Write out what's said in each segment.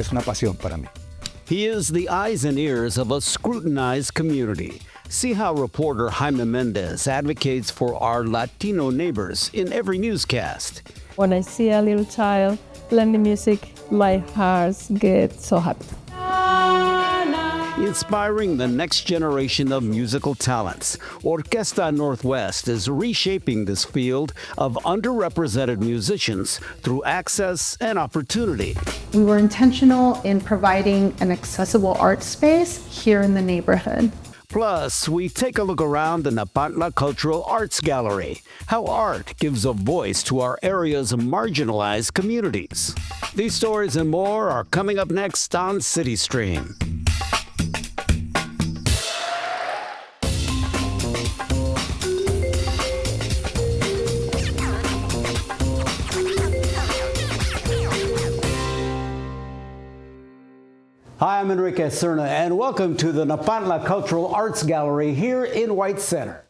es una pasión para mí. He is the eyes and ears of a scrutinized community. See how reporter Jaime Mendez advocates for our Latino neighbors in every newscast. When I see a little child learning music, my heart gets so happy. Inspiring the next generation of musical talents, Orquesta Northwest is reshaping this field of underrepresented musicians through access and opportunity. We were intentional in providing an accessible art space here in the neighborhood. Plus, we take a look around the Napantla Cultural Arts Gallery, how art gives a voice to our area's marginalized communities. These stories and more are coming up next on CityStream. Hi, I'm Enrique Cerna, and welcome to the Napantla Cultural Arts Gallery here in White Center.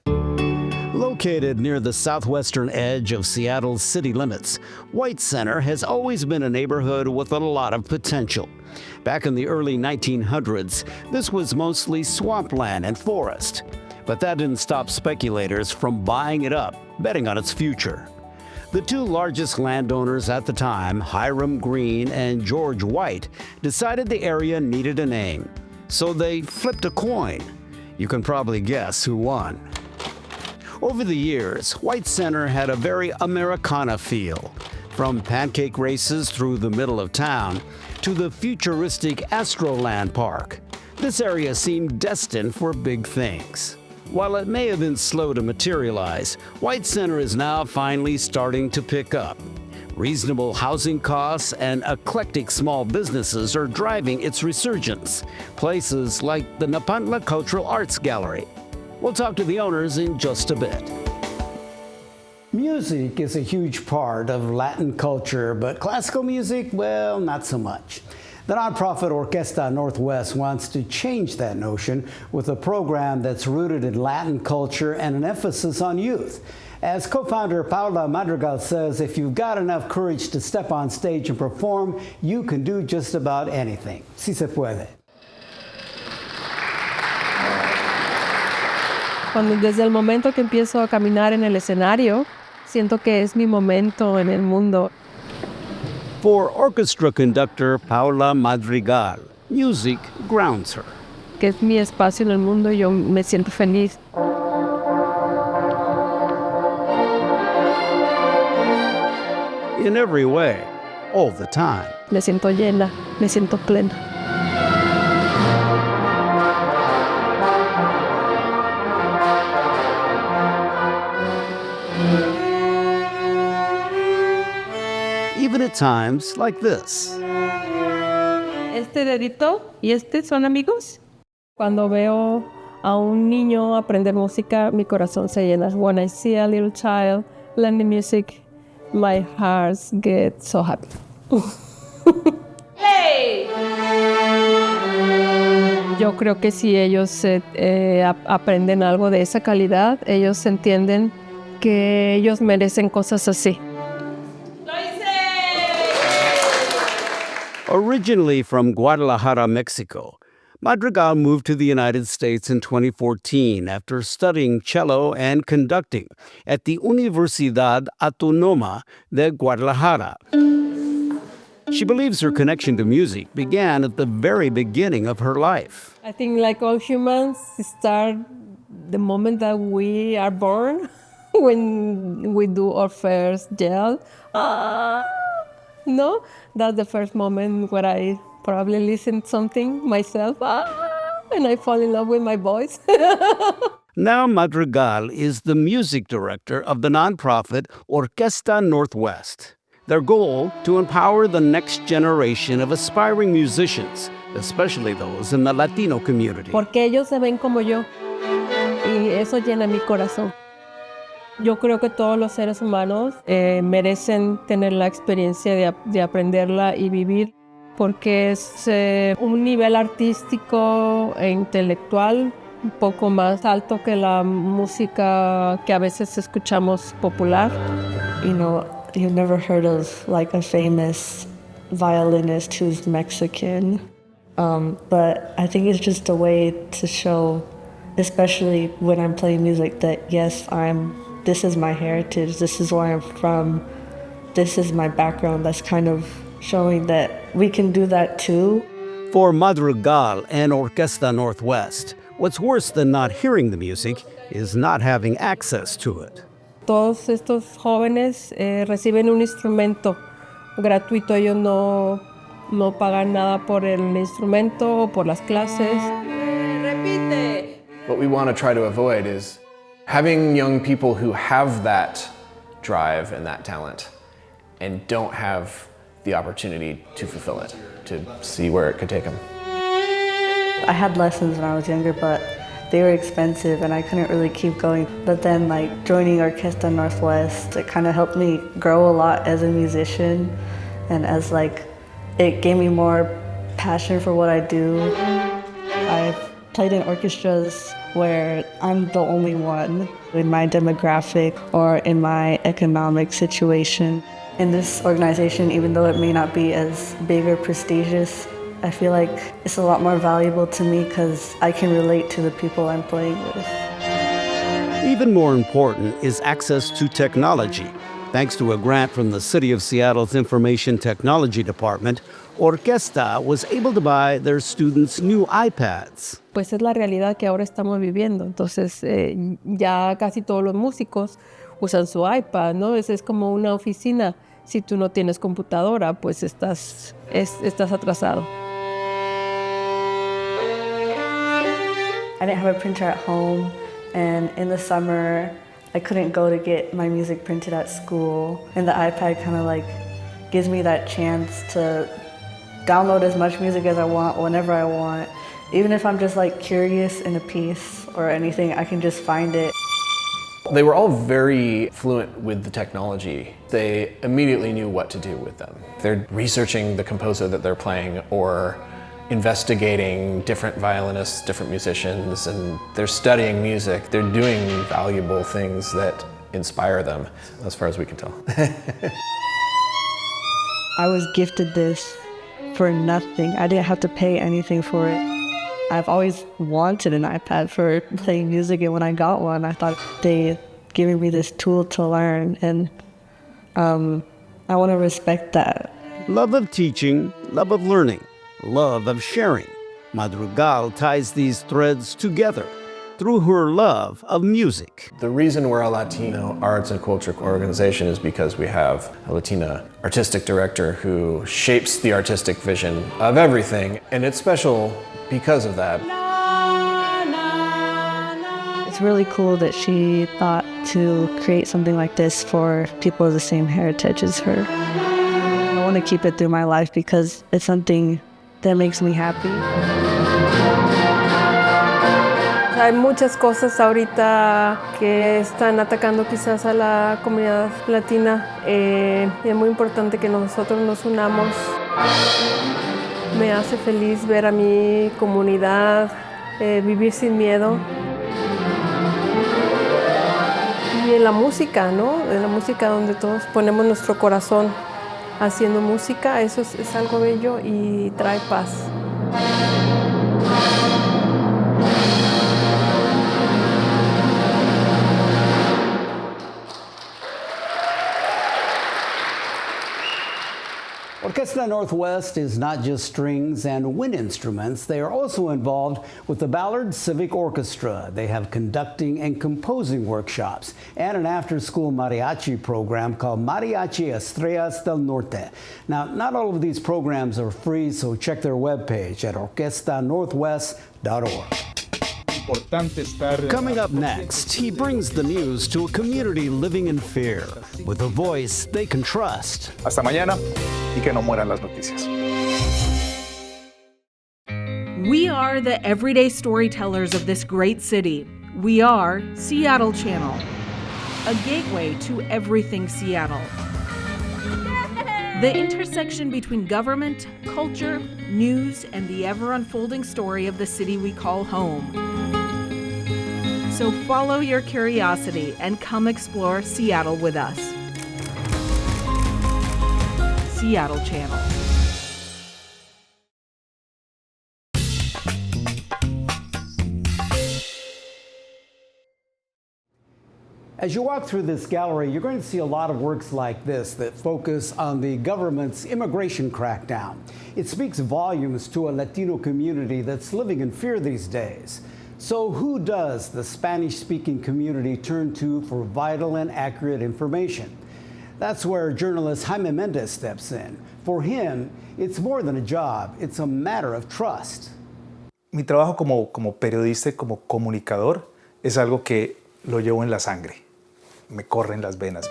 Located near the southwestern edge of Seattle's city limits, White Center has always been a neighborhood with a lot of potential. Back in the early 1900s, this was mostly swampland and forest. But that didn't stop speculators from buying it up, betting on its future. The two largest landowners at the time, Hiram Green and George White, decided the area needed a name. So they flipped a coin. You can probably guess who won. Over the years, White Center had a very Americana feel. From pancake races through the middle of town to the futuristic Astroland Park, this area seemed destined for big things. While it may have been slow to materialize, White Center is now finally starting to pick up. Reasonable housing costs and eclectic small businesses are driving its resurgence. Places like the Napantla Cultural Arts Gallery. We'll talk to the owners in just a bit. Music is a huge part of Latin culture, but classical music, well, not so much. The nonprofit Orquesta Northwest wants to change that notion with a program that's rooted in Latin culture and an emphasis on youth. As co-founder Paula Madrigal says, if you've got enough courage to step on stage and perform, you can do just about anything. Si se puede. Desde el momento que empiezo a caminar en el escenario, siento que es mi momento en el mundo. For orchestra conductor Paula Madrigal, music grounds her. Que es mi espacio en el mundo y yo me siento feliz. In every way, all the time. Me siento llena, me siento plena. Even at times like this. Este dedito y este son amigos. Cuando veo a un niño aprender música, mi corazón se llena. When I see a little child learning music, my heart gets so happy. ¡Hey! Yo creo que si ellos aprenden algo de esa calidad, ellos entienden que ellos merecen cosas así. Originally from Guadalajara, Mexico, Madrigal moved to the United States in 2014 after studying cello and conducting at the Universidad Autónoma de Guadalajara. She believes her connection to music began at the very beginning of her life. I think like all humans, start the moment that we are born, when we do our first yell. No, that's the first moment where I probably listen to something myself, and I fall in love with my voice. Now Madrigal is the music director of the nonprofit Orquesta Northwest. Their goal, to empower the next generation of aspiring musicians, especially those in the Latino community. Porque ellos se ven como yo, y eso llena mi corazón. Yo creo que todos los seres humanos merecen tener la experiencia de aprenderla y vivir, porque es un nivel artístico e intelectual un poco más alto que la música que a veces escuchamos popular. You know, you've never heard of like a famous violinist who's Mexican. But I think it's just a way to show, especially when I'm playing music, that yes, this is my heritage, this is where I'm from, this is my background. That's kind of showing that we can do that too. For Madrigal and Orquesta Northwest, what's worse than not hearing the music is not having access to it. Todos estos jóvenes reciben un instrumento gratuito. Ellos no pagan nada por el instrumento o por las clases. Repite. What we want to try to avoid is having young people who have that drive and that talent and don't have the opportunity to fulfill it, to see where it could take them. I had lessons when I was younger, but they were expensive and I couldn't really keep going. But then joining Orquesta Northwest, it kind of helped me grow a lot as a musician, and as it gave me more passion for what I do. I've played in orchestras where I'm the only one in my demographic or in my economic situation. In this organization, even though it may not be as big or prestigious, I feel like it's a lot more valuable to me because I can relate to the people I'm playing with. Even more important is access to technology. Thanks to a grant from the City of Seattle's Information Technology Department, Orquesta was able to buy their students new iPads. Pues es la realidad que ahora estamos viviendo. Entonces ya casi todos los músicos usan su iPad, ¿no? Es como una oficina. Si tú no tienes computadora, pues estás atrasado. I didn't have a printer at home, and in the summer, I couldn't go to get my music printed at school. And the iPad kind of gives me that chance to download as much music as I want, whenever I want. Even if I'm just curious in a piece or anything, I can just find it. They were all very fluent with the technology. They immediately knew what to do with them. They're researching the composer that they're playing or investigating different violinists, different musicians, and they're studying music. They're doing valuable things that inspire them, as far as we can tell. I was gifted this for nothing. I didn't have to pay anything for it. I've always wanted an iPad for playing music, and when I got one, I thought they giving me this tool to learn, and I want to respect that. Love of teaching, love of learning, love of sharing. Madrigal ties these threads together through her love of music. The reason we're a Latino arts and culture organization is because we have a Latina artistic director who shapes the artistic vision of everything, and it's special because of that. It's really cool that she thought to create something like this for people of the same heritage as her. I want to keep it through my life because it's something that makes me happy. Hay muchas cosas ahorita que están atacando quizás a la comunidad latina. Es muy importante que nosotros nos unamos. Me hace feliz ver a mi comunidad vivir sin miedo. Y en la música, ¿no? En la música donde todos ponemos nuestro corazón haciendo música, eso es algo bello y trae paz. Orquesta Northwest is not just strings and wind instruments. They are also involved with the Ballard Civic Orchestra. They have conducting and composing workshops and an after-school mariachi program called Mariachi Estrellas del Norte. Now, not all of these programs are free, so check their webpage at orquestanorthwest.org. Coming up next, he brings the news to a community living in fear with a voice they can trust. Hasta mañana y que no mueran las noticias. We are the everyday storytellers of this great city. We are Seattle Channel, a gateway to everything Seattle. The intersection between government, culture, news, and the ever-unfolding story of the city we call home. So follow your curiosity and come explore Seattle with us. Seattle Channel. As you walk through this gallery, you're going to see a lot of works like this that focus on the government's immigration crackdown. It speaks volumes to a Latino community that's living in fear these days. So who does the Spanish-speaking community turn to for vital and accurate information? That's where journalist Jaime Mendez steps in. For him, it's more than a job, it's a matter of trust. Mi trabajo como periodista y como comunicador es algo que lo llevo en la sangre. Me corre en las venas.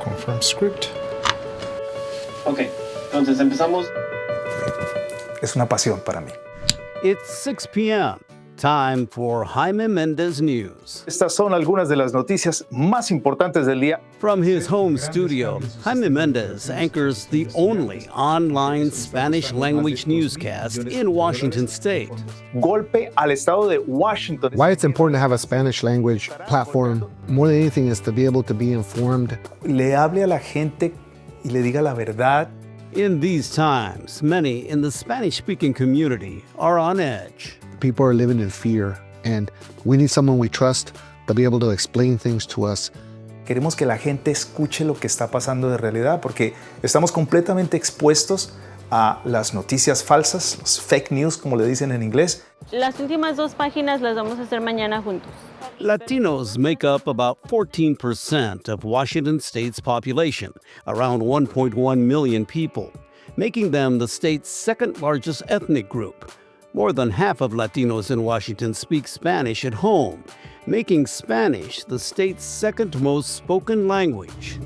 Confirm script. Ok, entonces empezamos. Es una pasión para mí. It's 6 p.m. Time for Jaime Mendez News. Estas son algunas de las noticias más importantes del día. From his home studio, Jaime Mendez anchors the only online Spanish-language newscast in Washington State. Golpe al estado de Washington. Why it's important to have a Spanish language platform more than anything is to be able to be informed. Le hable a la gente y le diga la verdad. In these times, many in the Spanish-speaking community are on edge. People are living in fear, and we need someone we trust to be able to explain things to us. Queremos que la gente escuche lo que está pasando de realidad, porque estamos completamente expuestos a las noticias falsas, los fake news, como le dicen en inglés. Las últimas 2 páginas las vamos a hacer mañana juntos. Latinos make up about 14% of Washington State's population, around 1.1 million people, making them the state's second largest ethnic group. More than half of Latinos in Washington speak Spanish at home, making Spanish the state's second most spoken language.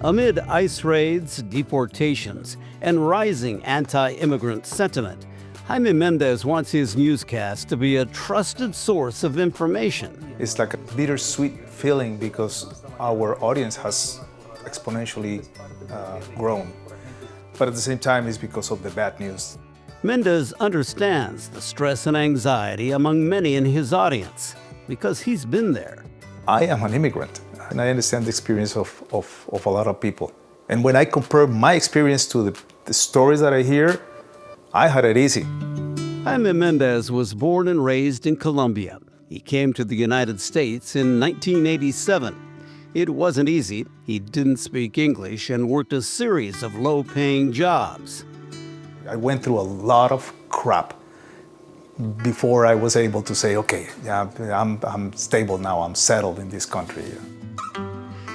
Amid ICE raids, deportations, and rising anti-immigrant sentiment, Jaime Mendez wants his newscast to be a trusted source of information. It's like a bittersweet feeling because our audience has exponentially grown. But at the same time, it's because of the bad news. Mendez understands the stress and anxiety among many in his audience because he's been there. I am an immigrant, and I understand the experience of a lot of people. And when I compare my experience to the stories that I hear, I had it easy. Jaime Mendez was born and raised in Colombia. He came to the United States in 1987. It wasn't easy. He didn't speak English and worked a series of low-paying jobs. I went through a lot of crap before I was able to say, okay, yeah, I'm stable now, I'm settled in this country.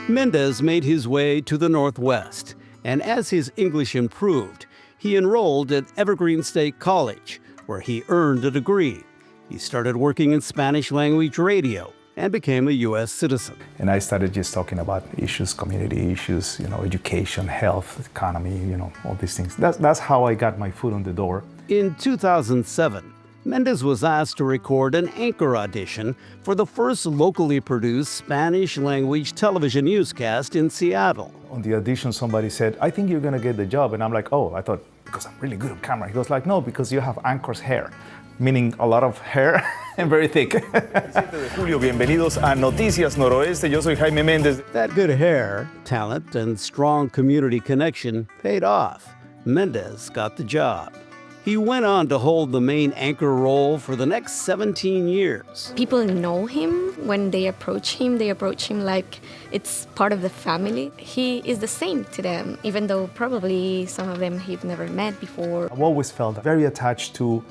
Mendez made his way to the Northwest, and as his English improved, he enrolled at Evergreen State College, where he earned a degree. He started working in Spanish-language radio and became a U.S. citizen. And I started just talking about issues, community issues, education, health, economy, all these things. That's how I got my foot on the door. In 2007, Mendez was asked to record an anchor audition for the first locally produced Spanish-language television newscast in Seattle. On the audition, somebody said, I think you're going to get the job. And I'm like, oh, I thought, because I'm really good on camera. He goes like, no, because you have anchor's hair, meaning a lot of hair and very thick. 7 de julio, bienvenidos a Noticias Noroeste. Yo soy Jaime Mendez. That good hair, talent, and strong community connection paid off. Mendez got the job. He went on to hold the main anchor role for the next 17 years. People know him. When they approach him like it's part of the family. He is the same to them, even though probably some of them he've never met before. I've always felt very attached to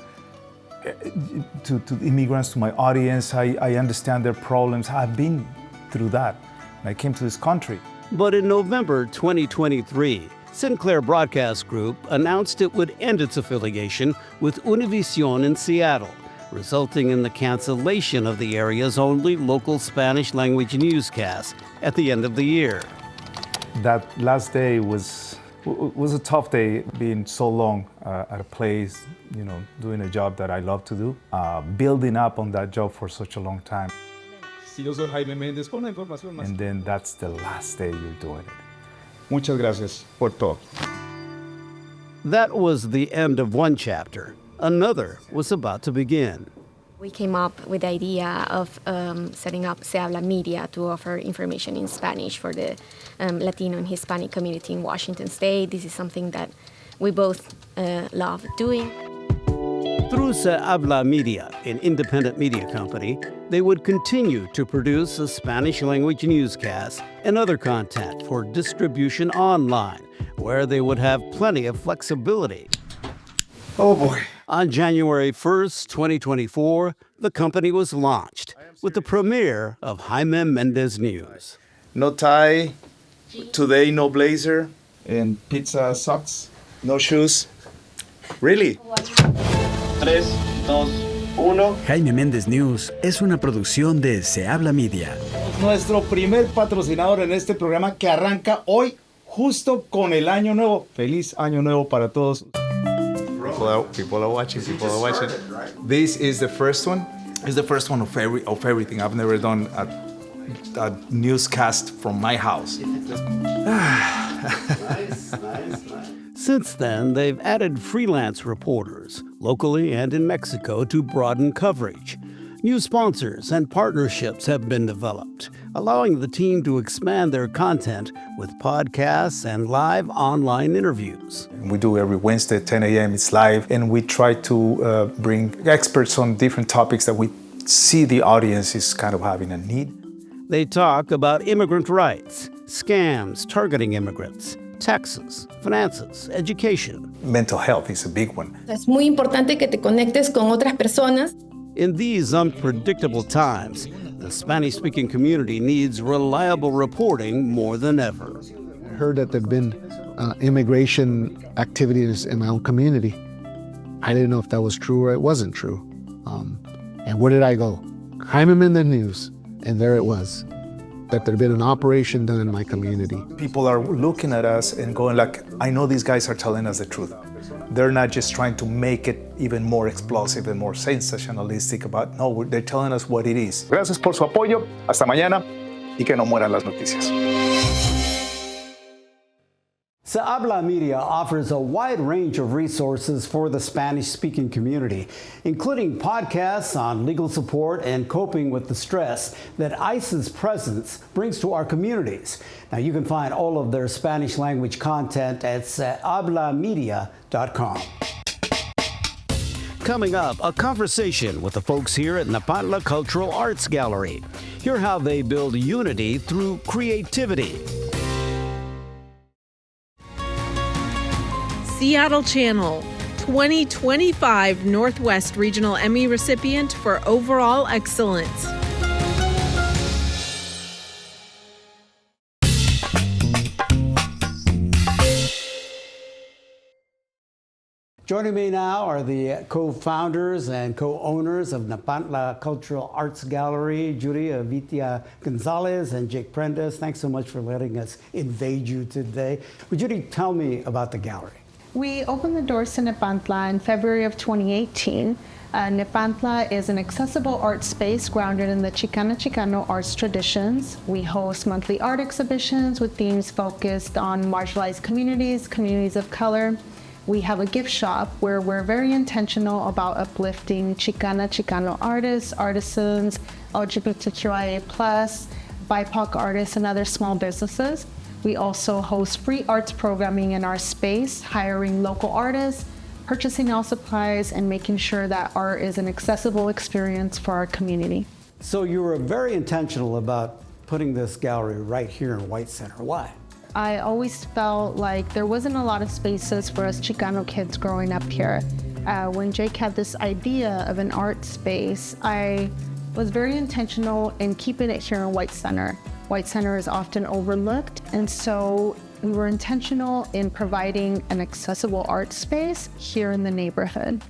immigrants, to my audience. I understand their problems. I've been through that. I came to this country. But in November 2023, Sinclair Broadcast Group announced it would end its affiliation with Univision in Seattle, resulting in the cancellation of the area's only local Spanish-language newscast at the end of the year. That last day was a tough day, being so long at a place, doing a job that I love to do, building up on that job for such a long time. And then that's the last day you're doing it. Muchas gracias por todo. That was the end of one chapter. Another was about to begin. We came up with the idea of setting up Se Habla Media to offer information in Spanish for the Latino and Hispanic community in Washington State. This is something that we both love doing. Through Through Se Habla Media, an independent media company, they would continue to produce a Spanish-language newscast and other content for distribution online, where they would have plenty of flexibility. Oh boy. On January 1st, 2024, the company was launched with the premiere of Jaime Mendez News. No tie, today no blazer, and pizza socks, no shoes. Really? 3, 2, 1. Jaime Mendez News es una producción de Se Habla Media. Nuestro primer patrocinador en este programa que arranca hoy justo con el año nuevo. Feliz año nuevo para todos. People are watching. This is the first one. It's the first one of everything. I've never done a newscast from my house. Nice. Since then, they've added freelance reporters, locally and in Mexico, to broaden coverage. New sponsors and partnerships have been developed, allowing the team to expand their content with podcasts and live online interviews. We do every Wednesday at 10 a.m. It's live, and we try to bring experts on different topics that we see the audience is kind of having a need. They talk about immigrant rights, scams targeting immigrants, taxes, finances, education. Mental health is a big one. Es muy importante que te conectes con otras personas. In these unpredictable times, the Spanish-speaking community needs reliable reporting more than ever. I heard that there'd been immigration activities in my own community. I didn't know if that was true or it wasn't true. And where did I go? Jaime Mendez News, and there it was, that there'd been an operation done in my community. People are looking at us and going like, I know these guys are telling us the truth. They're not just trying to make it even more explosive and more sensationalistic about, no, they're telling us what it is. Gracias por su apoyo. Hasta mañana y que no mueran las noticias. Se Habla Media offers a wide range of resources for the Spanish-speaking community, including podcasts on legal support and coping with the stress that ICE's presence brings to our communities. Now, you can find all of their Spanish-language content at sehablamedia.com. Coming up, a conversation with the folks here at Nepantla Cultural Arts Gallery. Hear how they build unity through creativity. Seattle Channel, 2025 Northwest Regional Emmy recipient for overall excellence. Joining me now are the co-founders and co-owners of Nepantla Cultural Arts Gallery, Judy Avitia Gonzalez and Jake Prendes. Thanks so much for letting us invade you today. Would Judy tell me about the gallery? We opened the doors to Nepantla in February of 2018. Nepantla is an accessible art space grounded in the Chicano arts traditions. We host monthly art exhibitions with themes focused on marginalized communities, communities of color. We have a gift shop where we're very intentional about uplifting Chicano artists, artisans, LGBTQIA+, BIPOC artists, and other small businesses. We also host free arts programming in our space, hiring local artists, purchasing all supplies, and making sure that art is an accessible experience for our community. So you were very intentional about putting this gallery right here in White Center. Why? I always felt like there wasn't a lot of spaces for us Chicano kids growing up here. When Jake had this idea of an art space, I was very intentional in keeping it here in White Center. White Center is often overlooked, and so we were intentional in providing an accessible art space here in the neighborhood.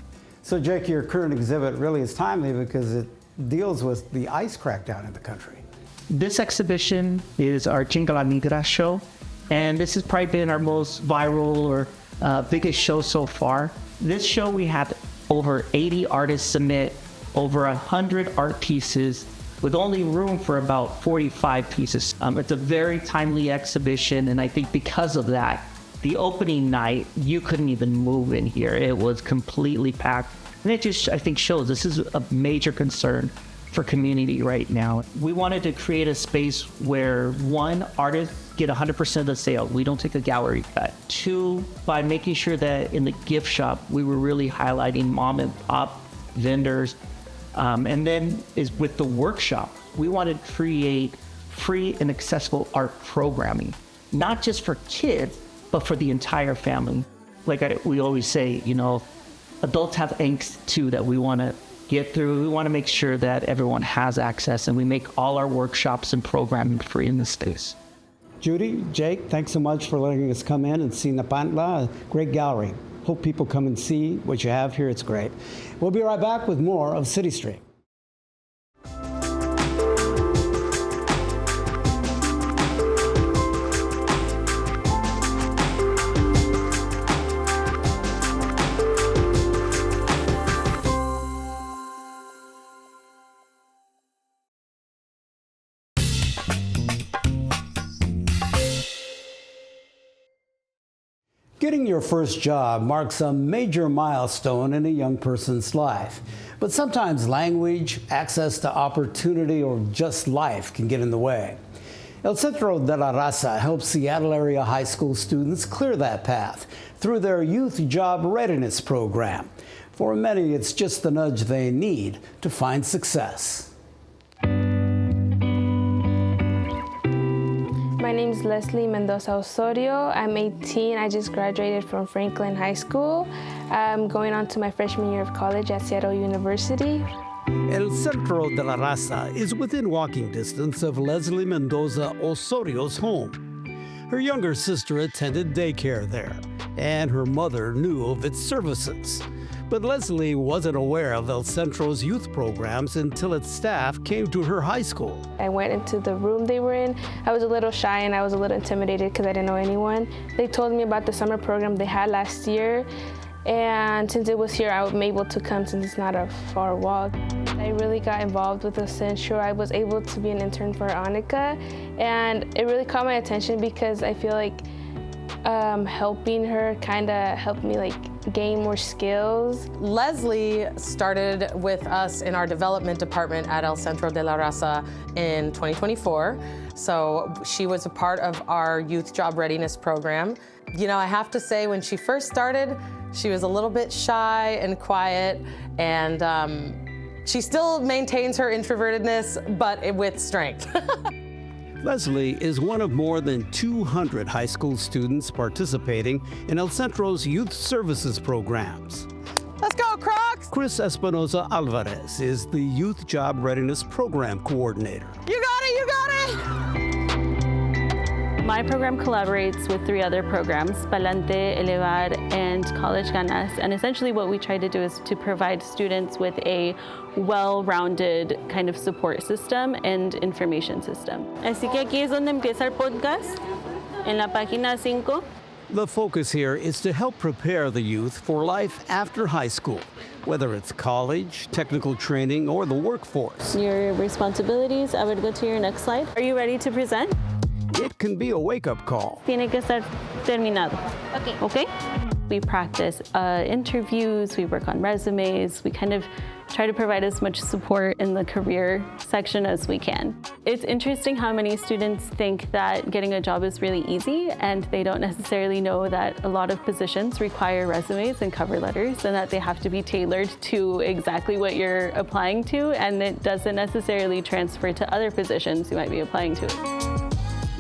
So Jake, your current exhibit really is timely because it deals with the ICE crackdown in the country. This exhibition is our Chinga La Negra show, and this has probably been our most viral or biggest show so far. This show, we had over 80 artists submit over 100 art pieces with only room for about 45 pieces. It's a very timely exhibition, and I think because of that, the opening night, you couldn't even move in here. It was completely packed. And it just, I think, shows this is a major concern for community right now. We wanted to create a space where, one, artists get 100% of the sale. We don't take a gallery cut. Two, by making sure that in the gift shop, we were really highlighting mom and pop vendors. And then is with the workshop, we wanted to create free and accessible art programming, not just for kids, but for the entire family. Like we always say, you know, adults have angst too that we want to get through. We want to make sure that everyone has access, and we make all our workshops and programming free in this space. Judy, Jake, thanks so much for letting us come in and see Nepantla. Great gallery. Hope people come and see what you have here. It's great. We'll be right back with more of CityStream. Getting your first job marks a major milestone in a young person's life. But sometimes language, access to opportunity, or just life can get in the way. El Centro de la Raza helps Seattle area high school students clear that path through their Youth Job Readiness program. For many, it's just the nudge they need to find success. My name is Leslie Mendoza Osorio. I'm 18. I just graduated from Franklin High School. I'm going on to my freshman year of college at Seattle University. El Centro de la Raza is within walking distance of Leslie Mendoza Osorio's home. Her younger sister attended daycare there, and her mother knew of its services. But Leslie wasn't aware of El Centro's youth programs until its staff came to her high school. I went into the room they were in. I was a little shy and I was a little intimidated because I didn't know anyone. They told me about the summer program they had last year, and since it was here, I was able to come since it's not a far walk. I really got involved with El Centro. I was able to be an intern for Annika, and it really caught my attention because I feel like helping her kind of helped me gain more skills. Leslie started with us in our development department at El Centro de la Raza in 2024. So she was a part of our Youth Job Readiness program. You know, I have to say, when she first started, she was a little bit shy and quiet, and she still maintains her introvertedness, but with strength. Leslie is one of more than 200 high school students participating in El Centro's youth services programs. Let's go, Crocs! Chris Espinoza Alvarez is the Youth Job Readiness Program Coordinator. You got it, you got it! My program collaborates with 3 other programs, Palante, Elevar, and College Ganas. And essentially what we try to do is to provide students with a well-rounded kind of support system and information system. Así que aquí es donde empieza el podcast, en la página 5. The focus here is to help prepare the youth for life after high school, whether it's college, technical training, or the workforce. Your responsibilities, I would go to your next slide. Are you ready to present? It can be a wake-up call. Tiene que estar terminado. Okay? We practice interviews, we work on resumes, we kind of try to provide as much support in the career section as we can. It's interesting how many students think that getting a job is really easy, and they don't necessarily know that a lot of positions require resumes and cover letters, and that they have to be tailored to exactly what you're applying to, and it doesn't necessarily transfer to other positions you might be applying to.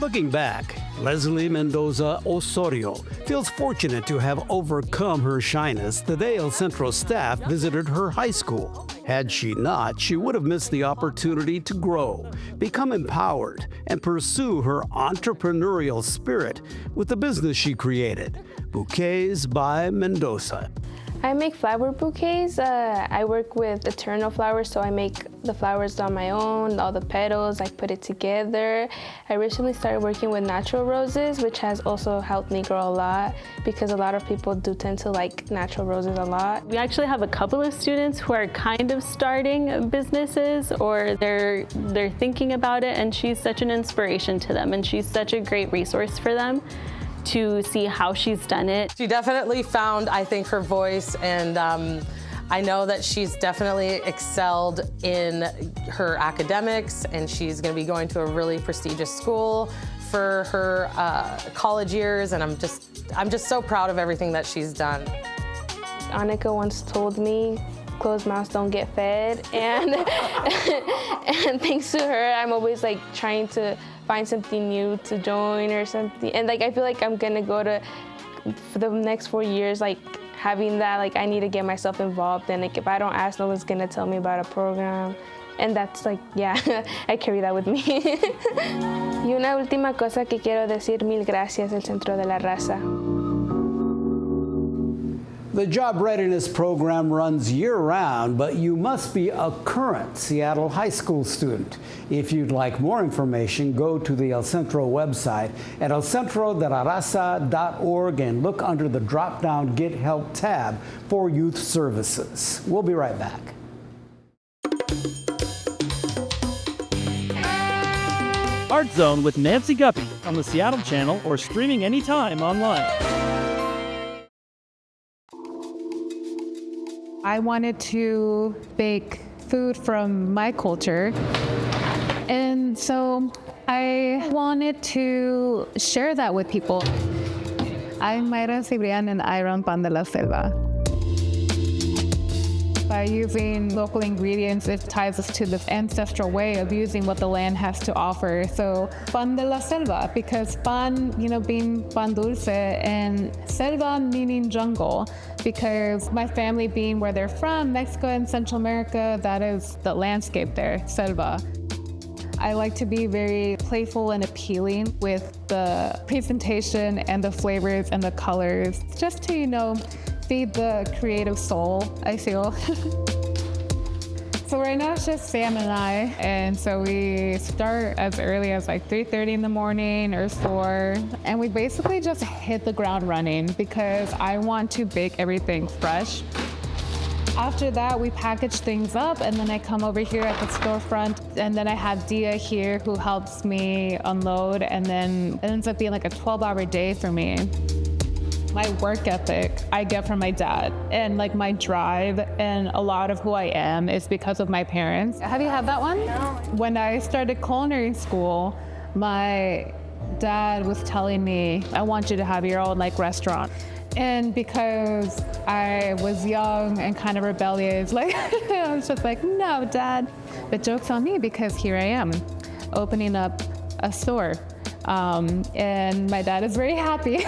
Looking back, Leslie Mendoza Osorio feels fortunate to have overcome her shyness the day El Centro staff visited her high school. Had she not, she would have missed the opportunity to grow, become empowered, and pursue her entrepreneurial spirit with the business she created, Bouquets by Mendoza. I make flower bouquets. I work with eternal flowers, so I make the flowers on my own, all the petals, I put it together. I recently started working with natural roses, which has also helped me grow a lot because a lot of people do tend to like natural roses a lot. We actually have a couple of students who are kind of starting businesses, or they're thinking about it, and she's such an inspiration to them, and she's such a great resource for them to see how she's done it. She definitely found, I think, her voice, and I know that she's definitely excelled in her academics, and she's going to be going to a really prestigious school for her college years, and I'm just so proud of everything that she's done. Annika once told me closed mouths don't get fed, and and thanks to her, I'm always like trying to find something new to join or something. And like I feel like I'm gonna go to for the next 4 years, like having that, like I need to get myself involved, and like if I don't ask, no one's gonna tell me about a program. And that's like, yeah, I carry that with me. Y una última cosa que quiero decir, mil gracias al Centro de la Raza. The Job Readiness Program runs year-round, but you must be a current Seattle High School student. If you'd like more information, go to the El Centro website at elcentrodelaraza.org and look under the drop-down Get Help tab for youth services. We'll be right back. Art Zone with Nancy Guppy on the Seattle channel or streaming anytime online. I wanted to bake food from my culture, and so I wanted to share that with people. I'm Mayra Cibrian and I run Pan de la Selva. By using local ingredients, it ties us to this ancestral way of using what the land has to offer. So Pan de la Selva, because pan, being pan dulce, and selva meaning jungle, because my family being where they're from, Mexico and Central America, that is the landscape there, selva. I like to be very playful and appealing with the presentation and the flavors and the colors, just to, feed the creative soul, I feel. So right now it's just Sam and I, and so we start as early as like 3:30 in the morning or 4, and we basically just hit the ground running because I want to bake everything fresh. After that, we package things up, and then I come over here at the storefront, and then I have Dia here who helps me unload, and then it ends up being like a 12-hour day for me. My work ethic I get from my dad, and like my drive and a lot of who I am is because of my parents. Have you had that one? No. When I started culinary school, my dad was telling me, I want you to have your own restaurant. And because I was young and kind of rebellious, I was just like, no, Dad. But joke's on me because here I am, opening up a store. And my dad is very happy.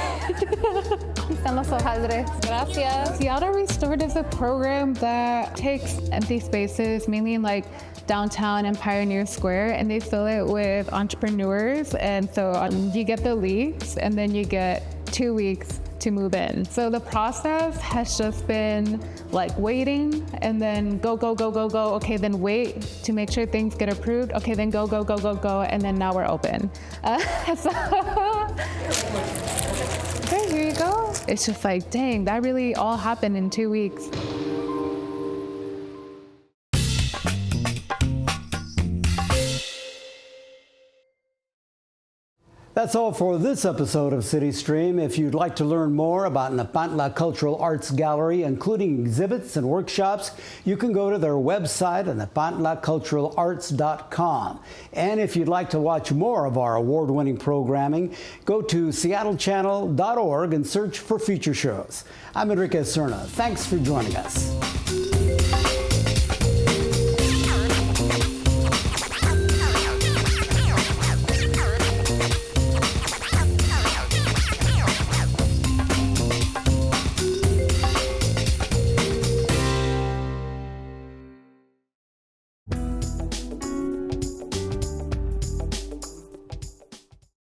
Están los hojaldres. Gracias. Seattle Restored is a program that takes empty spaces, mainly downtown and Pioneer Square, and they fill it with entrepreneurs. And so you get the lease, and then you get 2 weeks to move in. So the process has just been waiting, and then go. Okay, then wait to make sure things get approved. Okay, then go. And then now we're open. Okay, here you go. It's just dang, that really all happened in 2 weeks. That's all for this episode of CityStream. If you'd like to learn more about Nepantla Cultural Arts Gallery, including exhibits and workshops, you can go to their website at nepantlaculturalarts.com. And if you'd like to watch more of our award-winning programming, go to seattlechannel.org and search for feature shows. I'm Enrique Cerna. Thanks for joining us.